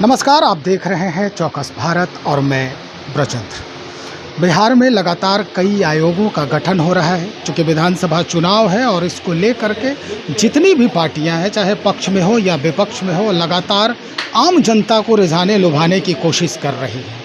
नमस्कार, आप देख रहे हैं चौकस भारत और मैं ब्रजेंद्र। बिहार में लगातार कई आयोगों का गठन हो रहा है। चूँकि विधानसभा चुनाव है और इसको लेकर के जितनी भी पार्टियां हैं, चाहे पक्ष में हो या विपक्ष में हो, लगातार आम जनता को रिझाने लुभाने की कोशिश कर रही है।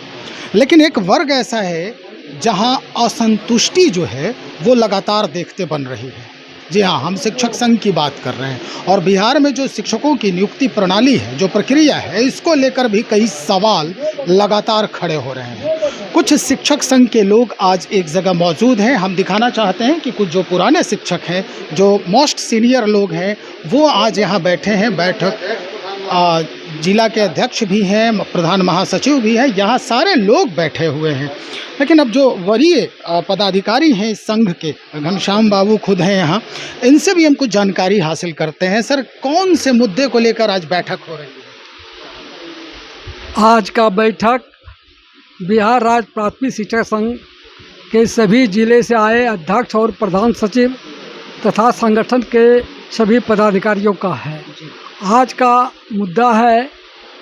लेकिन एक वर्ग ऐसा है जहां असंतुष्टि जो है वो लगातार देखते बन रही है। जी हाँ, हम शिक्षक संघ की बात कर रहे हैं और बिहार में जो शिक्षकों की नियुक्ति प्रणाली है, जो प्रक्रिया है, इसको लेकर भी कई सवाल लगातार खड़े हो रहे हैं। कुछ शिक्षक संघ के लोग आज एक जगह मौजूद हैं। हम दिखाना चाहते हैं कि कुछ जो पुराने शिक्षक हैं, जो मोस्ट सीनियर लोग हैं, वो आज यहाँ बैठे हैं। बैठक जिला के अध्यक्ष भी हैं, प्रधान महासचिव भी हैं, यहाँ सारे लोग बैठे हुए हैं। लेकिन अब जो वरीय पदाधिकारी हैं इस संघ के, घनश्याम बाबू खुद हैं यहाँ, इनसे भी हम कुछ जानकारी हासिल करते हैं। सर, कौन से मुद्दे को लेकर आज बैठक हो रही है? आज का बैठक बिहार राज्य प्राथमिक शिक्षक संघ के सभी जिले से आए अध्यक्ष और प्रधान सचिव तथा संगठन के सभी पदाधिकारियों का है। आज का मुद्दा है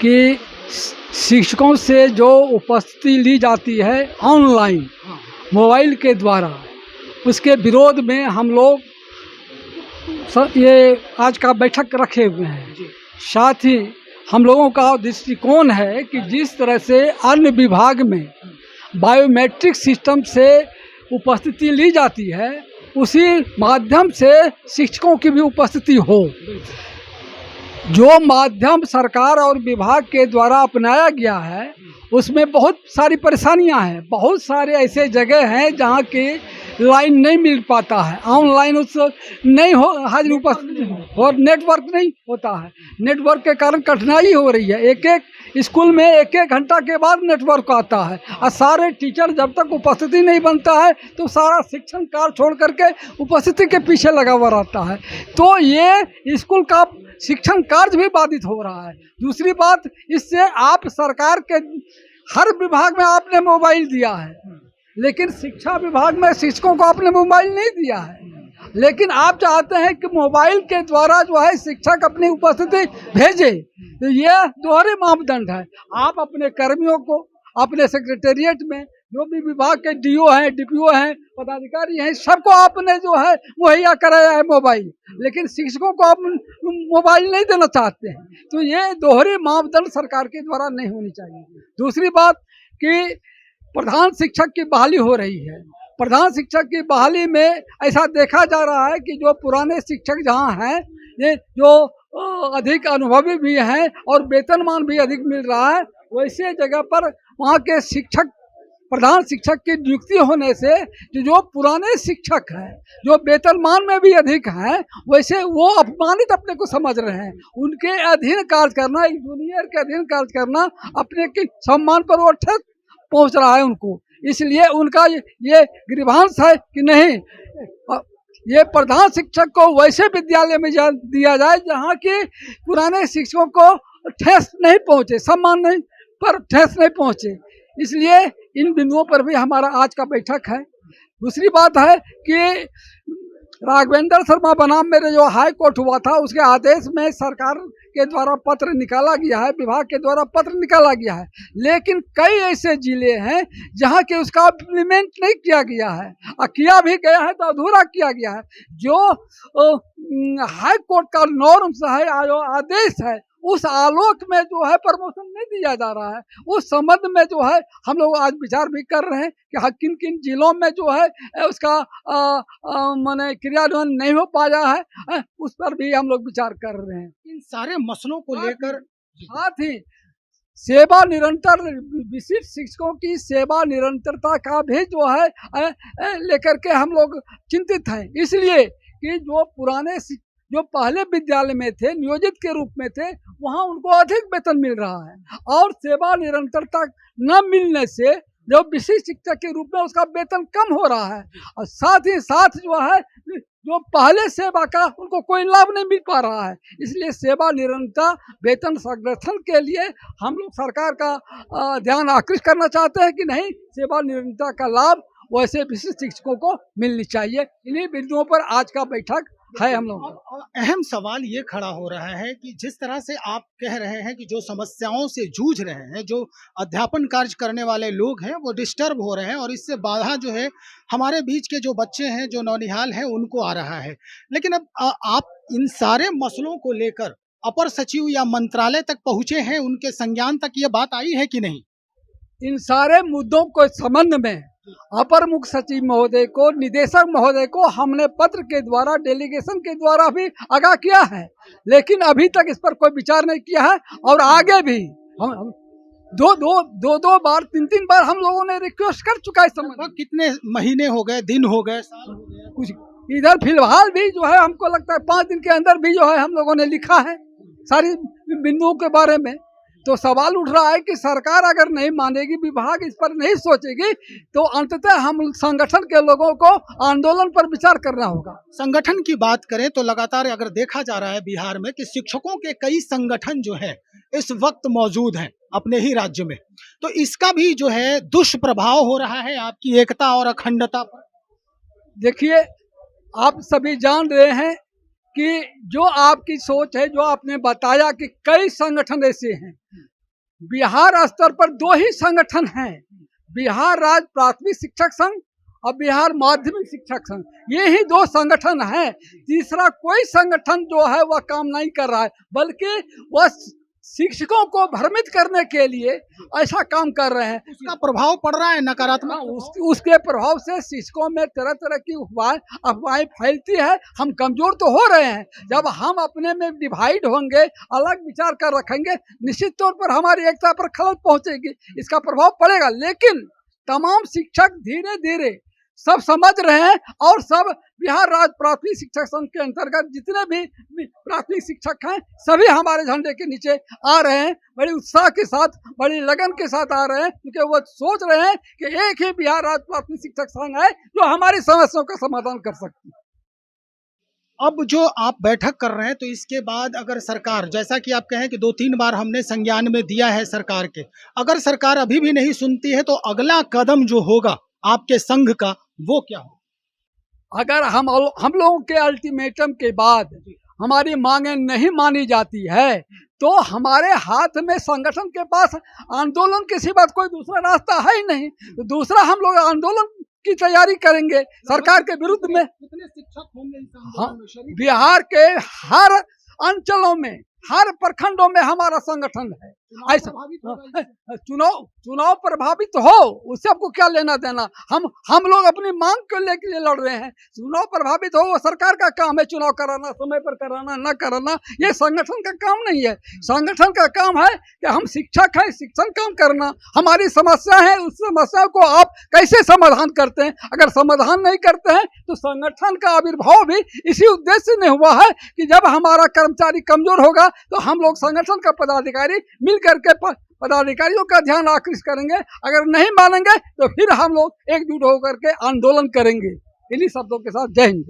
कि शिक्षकों से जो उपस्थिति ली जाती है ऑनलाइन मोबाइल के द्वारा, उसके विरोध में हम लोग ये आज का बैठक रखे हुए हैं। साथ ही हम लोगों का दृष्टिकोण है कि जिस तरह से अन्य विभाग में बायोमेट्रिक सिस्टम से उपस्थिति ली जाती है, उसी माध्यम से शिक्षकों की भी उपस्थिति हो। जो माध्यम सरकार और विभाग के द्वारा अपनाया गया है, उसमें बहुत सारी परेशानियां हैं। बहुत सारे ऐसे जगह हैं जहां की लाइन नहीं मिल पाता है, ऑनलाइन उस नहीं हो हाजिर उपस्थिति, और नेटवर्क नहीं होता है। नेटवर्क के कारण कठिनाई हो रही है। एक एक स्कूल में एक एक घंटा के बाद नेटवर्क आता है और सारे टीचर जब तक उपस्थिति नहीं बनता है तो सारा शिक्षण कार्य छोड़ करके उपस्थिति के पीछे लगा हुआ रहता है। तो ये स्कूल का शिक्षण कार्य भी बाधित हो रहा है। दूसरी बात, इससे आप सरकार के हर विभाग में आपने मोबाइल दिया है, लेकिन शिक्षा विभाग में शिक्षकों को आपने मोबाइल नहीं दिया है। लेकिन आप चाहते हैं कि मोबाइल के द्वारा जो है शिक्षक अपनी उपस्थिति भेजे। तो यह दोहरे मापदंड है। आप अपने कर्मियों को अपने सेक्रेटेरिएट में जो भी विभाग के डीओ हैं, डीपीओ हैं, पदाधिकारी हैं, सबको आपने जो है मुहैया कराया है मोबाइल, लेकिन शिक्षकों को आप मोबाइल नहीं देना चाहते हैं। तो ये दोहरे मापदंड सरकार के द्वारा नहीं होनी चाहिए। दूसरी बात कि प्रधान शिक्षक की बहाली हो रही है। प्रधान शिक्षक की बहाली में ऐसा देखा जा रहा है कि जो पुराने शिक्षक जहाँ हैं, ये जो अधिक अनुभवी भी हैं और वेतनमान भी अधिक मिल रहा है, वैसे जगह पर वहाँ के शिक्षक प्रधान शिक्षक की नियुक्ति होने से जो पुराने शिक्षक हैं, जो वेतनमान में भी अधिक हैं, वैसे वो अपमानित अपने को समझ रहे हैं। उनके अधीन कार्य करना, एक जूनियर के अधीन कार्य करना, अपने के सम्मान पर वो ठेस पहुँच रहा है उनको। इसलिए उनका ये ग्रीवांस है कि नहीं, ये प्रधान शिक्षक को वैसे विद्यालय में दिया जाए जहाँ के पुराने शिक्षकों को ठेस नहीं पहुँचे, सम्मान नहीं पर ठेस नहीं पहुँचे। इसलिए इन बिंदुओं पर भी हमारा आज का बैठक है। दूसरी बात है कि राघवेंद्र शर्मा बनाम में जो हाई कोर्ट हुआ था, उसके आदेश में सरकार के द्वारा पत्र निकाला गया है, विभाग के द्वारा पत्र निकाला गया है, लेकिन कई ऐसे जिले हैं जहां के उसका इम्प्लीमेंट नहीं किया गया है, और किया भी गया है तो अधूरा किया गया है। जो हाई कोर्ट का नॉर्म्स है, आदेश है, उस आलोक में जो है प्रमोशन नहीं दिया जा रहा है। उस संबंध में जो है हम लोग आज विचार भी कर रहे हैं कि किन किन जिलों में जो है उसका माने क्रियान्वयन नहीं हो पाया है, उस पर भी हम लोग विचार कर रहे हैं। इन सारे मसलों को लेकर साथ ही सेवा निरंतर, विशिष्ट शिक्षकों की सेवा निरंतरता का भी जो है लेकर के हम लोग चिंतित हैं। इसलिए कि जो पुराने जो पहले विद्यालय में थे, नियोजित के रूप में थे, वहाँ उनको अधिक वेतन मिल रहा है, और सेवा निरंतरता न मिलने से जो विशिष्ट शिक्षक के रूप में उसका वेतन कम हो रहा है, और साथ ही साथ जो है जो पहले सेवा का उनको कोई लाभ नहीं मिल पा रहा है। इसलिए सेवा निरंतरता वेतन संरक्षण के लिए हम लोग सरकार का ध्यान आकृष्ट करना चाहते हैं कि नहीं, सेवा निरंतरता का लाभ वैसे विशिष्ट शिक्षकों को मिलनी चाहिए। इन्हीं बिंदुओं पर आज का बैठक है हम लोगों का। और अहम सवाल ये खड़ा हो रहा है कि जिस तरह से आप कह रहे हैं कि जो समस्याओं से जूझ रहे हैं, जो अध्यापन कार्य करने वाले लोग हैं वो डिस्टर्ब हो रहे हैं और इससे बाधा जो है हमारे बीच के जो बच्चे हैं, जो नौनिहाल हैं उनको आ रहा है। लेकिन अब आप इन सारे मसलों को लेकर अपर सचिव या मंत्रालय तक पहुंचे हैं, उनके संज्ञान तक ये बात आई है कि नहीं? इन सारे मुद्दों को संबंध में अपर मुख्य सचिव महोदय को, निदेशक महोदय को हमने पत्र के द्वारा, डेलीगेशन के द्वारा भी आगाह किया है, लेकिन अभी तक इस पर कोई विचार नहीं किया है। और आगे भी हम दो बार, तीन बार हम लोगों ने रिक्वेस्ट कर चुका है। इस संबंध में कितने महीने हो गए, दिन हो गए, साल हो गए? कुछ इधर फिलहाल भी जो है हमको लगता है 5 दिन के अंदर भी जो है हम लोगों ने लिखा है सारी बिंदुओं के बारे में। तो सवाल उठ रहा है कि सरकार अगर नहीं मानेगी, विभाग इस पर नहीं सोचेगी, तो अंततः हम संगठन के लोगों को आंदोलन पर विचार करना होगा। संगठन की बात करें तो लगातार अगर देखा जा रहा है बिहार में कि शिक्षकों के कई संगठन जो है इस वक्त मौजूद हैं अपने ही राज्य में, तो इसका भी जो है दुष्प्रभाव हो रहा है आपकी एकता और अखंडता पर। देखिए, आप सभी जान रहे हैं कि जो आपकी सोच है, जो आपने बताया कि कई संगठन ऐसे हैं। बिहार स्तर पर 2 ही संगठन हैं, बिहार राज्य प्राथमिक शिक्षक संघ और बिहार माध्यमिक शिक्षक संघ। ये ही 2 संगठन हैं। तीसरा कोई संगठन जो है वह काम नहीं कर रहा है, बल्कि वह शिक्षकों को भ्रमित करने के लिए ऐसा काम कर रहे हैं। उसका प्रभाव पड़ रहा है नकारात्मक। उसके प्रभाव से शिक्षकों में तरह तरह की अफवाहें फैलती है। हम कमजोर तो हो रहे हैं। जब हम अपने में डिवाइड होंगे, अलग विचार कर रखेंगे, निश्चित तौर पर हमारी एकता पर खलल पहुंचेगी, इसका प्रभाव पड़ेगा। लेकिन तमाम शिक्षक धीरे धीरे सब समझ रहे हैं और सब बिहार राज्य प्राथमिक शिक्षक संघ के अंतर्गत जितने भी प्राथमिक शिक्षक हैं सभी हमारे झंडे के नीचे आ रहे हैं। बड़ी उत्साह के साथ, बड़ी लगन के साथ आ रहे हैं, क्योंकि वो सोच रहे हैं कि एक ही बिहार राज्य प्राथमिक शिक्षक संघ है जो हमारी समस्याओं का समाधान कर सकती है। अब जो आप बैठक कर रहे हैं, तो इसके बाद अगर सरकार, जैसा कि आप कहें कि 2-3 बार हमने संज्ञान में दिया है सरकार के, अगर सरकार अभी भी नहीं सुनती है तो अगला कदम जो होगा आपके संघ का वो क्या हो? अगर हम लोगों के अल्टीमेटम के बाद हमारी मांगे नहीं मानी जाती है तो हमारे हाथ में, संगठन के पास आंदोलन के सिवा कोई दूसरा रास्ता है ही नहीं। तो दूसरा हम लोग आंदोलन की तैयारी करेंगे सरकार के विरुद्ध में। कितने शिक्षक होंगे इस आंदोलन में शरीक? बिहार के हर अंचलों में, हर प्रखंडों में हमारा संगठन है। ऐसा चुनाव प्रभावित हो, उससे आपको क्या लेना देना? हम लोग अपनी मांग को लेकर लड़ रहे हैं। चुनाव प्रभावित हो वो सरकार का काम है, चुनाव कराना, समय पर कराना, न कराना, ये संगठन का काम नहीं है। संगठन का काम है कि हम शिक्षक हैं, शिक्षण काम करना। हमारी समस्या है, उस समस्या को आप कैसे समाधान करते हैं? अगर समाधान नहीं करते हैं तो संगठन का आविर्भाव भी इसी उद्देश्य से नहीं हुआ है कि जब हमारा कर्मचारी कमजोर होगा तो हम लोग संगठन का पदाधिकारी मिल करके पदाधिकारियों का ध्यान आकृष्ट करेंगे। अगर नहीं मानेंगे तो फिर हम लोग एकजुट होकर के आंदोलन करेंगे। इन्हीं शब्दों के साथ जय हिंद।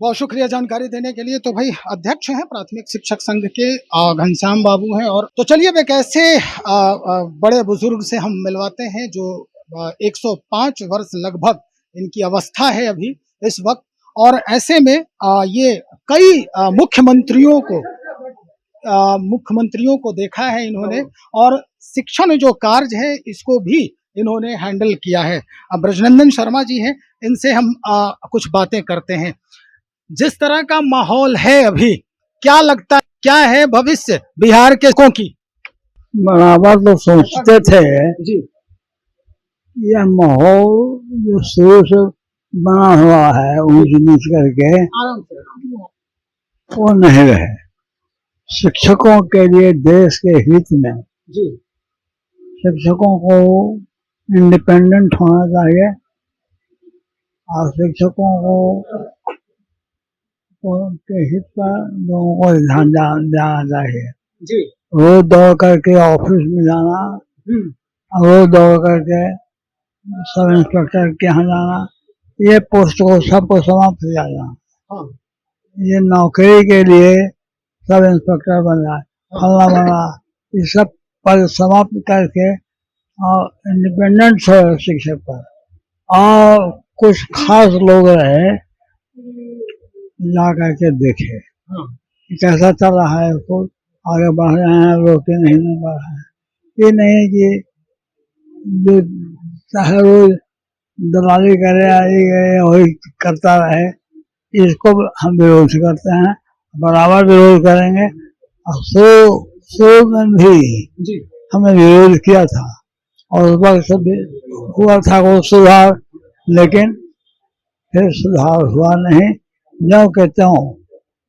बहुत शुक्रिया जानकारी देने के लिए। तो भाई अध्यक्ष हैं प्राथमिक शिक्षक संघ के घनश्याम बाबू हैं। और तो चलिए एक ऐसे बड़े बुजुर्ग से हम मिलवाते हैं जो 105 वर्ष लगभग इनकी अवस्था है अभी इस वक्त, और ऐसे में ये कई मुख्यमंत्रियों को देखा है इन्होंने, और शिक्षण जो कार्य है इसको भी इन्होंने हैंडल किया है। ब्रजनंदन शर्मा जी हैं, इनसे हम कुछ बातें करते हैं। जिस तरह का माहौल है अभी, क्या लगता है, क्या है भविष्य बिहार के शिक्षकों की? बराबर तो सोचते थे जी, यह माहौल जो शुरू से बना हुआ है ऊंच नीच करके, आराम से। वो नहीं रहे। शिक्षकों के लिए देश के हित में जी, शिक्षकों को इंडिपेंडेंट होना चाहिए और शिक्षकों को उनके हित पर लोगों को ध्यान देना चाहिए। जी, रोज दौड़ करके ऑफिस में जाना, रोज दौड़ करके सब इंस्पेक्टर के यहाँ जाना, ये पोस्ट को सबको समाप्त किया जाना। हाँ, ये नौकरी के लिए सब इंस्पेक्टर बन रहा है, फलना बना, ये सब पद समाप्त करके और इंडिपेंडेंट हो शिक्षक पर, और कुछ खास लोग रहे जा करके देखे हाँ, कि कैसा चल रहा है, उसको आगे बढ़ रहे हैं लोग कि नहीं बढ़ रहे हैं। ये नहीं है कि जो चाहे रोज दलाली करे आई करे वही करता रहे, इसको हम विरोध करते हैं, बराबर विरोध करेंगे। और सो में भी जी हमने विरोध किया था और उस वक्त से भी हुआ था वो सुधार, लेकिन फिर सुधार हुआ नहीं, ज्यों के त्यों।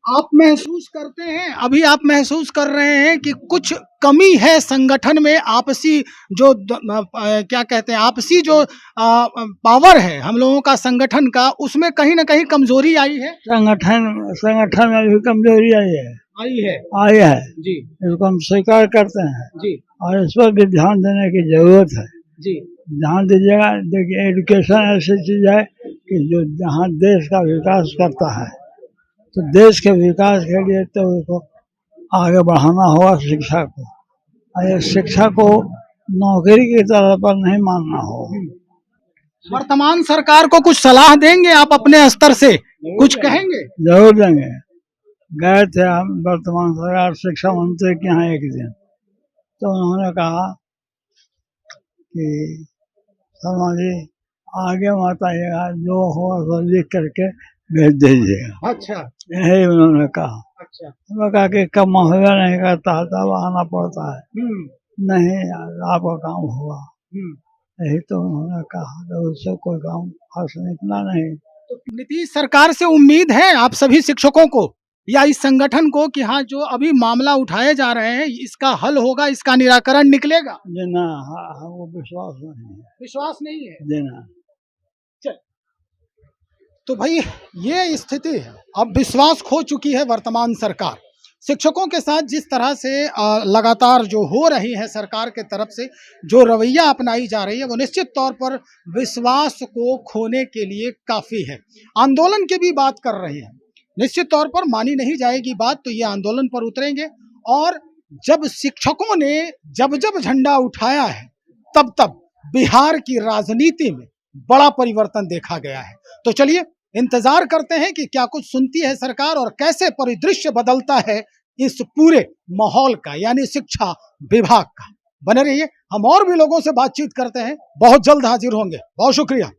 आप महसूस करते हैं, अभी आप महसूस कर रहे हैं कि कुछ कमी है संगठन में, आपसी जो क्या कहते हैं, आपसी जो पावर है हम लोगों का संगठन का, उसमें कहीं ना कहीं कमजोरी आई है। संगठन में भी कमजोरी आई है आई है, जी इसको हम स्वीकार करते हैं जी और इस पर भी ध्यान देने की जरूरत है। जी ध्यान दीजिएगा। देखिए, एजुकेशन ऐसी चीज है कि जो जहाँ देश का विकास करता है, तो देश के विकास के लिए तो उसको आगे बढ़ाना होगा शिक्षा को, और ये शिक्षा को नौकरी की तरह पर नहीं मानना होगा। वर्तमान सरकार को कुछ सलाह देंगे आप अपने स्तर से, कुछ कहेंगे? जरूर देंगे। गए थे हम वर्तमान सरकार शिक्षा मंत्री के यहाँ एक दिन, तो उन्होंने कहा कि शर्मा जी आगे मत आइएगा, जो होगा सो लिख करके भेज दीजिएगा। अच्छा यही उन्होंने कहा। अच्छा उन्होंने कहा कि कब महोदय नहीं करता है तब आना पड़ता है। नहीं यार, आपका काम हुआ, यही तो उन्होंने कहा, तो उससे कोई काम खास निकला नहीं। तो नीतीश सरकार से उम्मीद है आप सभी शिक्षकों को या इस संगठन को कि हाँ, जो अभी मामला उठाए जा रहे हैं इसका हल होगा, इसका निराकरण निकलेगा? जी ना, वो विश्वास नहीं है। विश्वास नहीं है। जी ना। तो भाई ये स्थिति है, अब विश्वास खो चुकी है वर्तमान सरकार। शिक्षकों के साथ जिस तरह से लगातार जो हो रही है सरकार के तरफ से जो रवैया अपनाई जा रही है, वो निश्चित तौर पर विश्वास को खोने के लिए काफ़ी है। आंदोलन की भी बात कर रहे हैं, निश्चित तौर पर मानी नहीं जाएगी बात, तो ये आंदोलन पर उतरेंगे। और जब शिक्षकों ने जब झंडा उठाया है, तब बिहार की राजनीति में बड़ा परिवर्तन देखा गया है। तो चलिए इंतजार करते हैं कि क्या कुछ सुनती है सरकार और कैसे परिदृश्य बदलता है इस पूरे माहौल का, यानी शिक्षा विभाग का। बने रहिए, हम और भी लोगों से बातचीत करते हैं, बहुत जल्द हाजिर होंगे। बहुत शुक्रिया।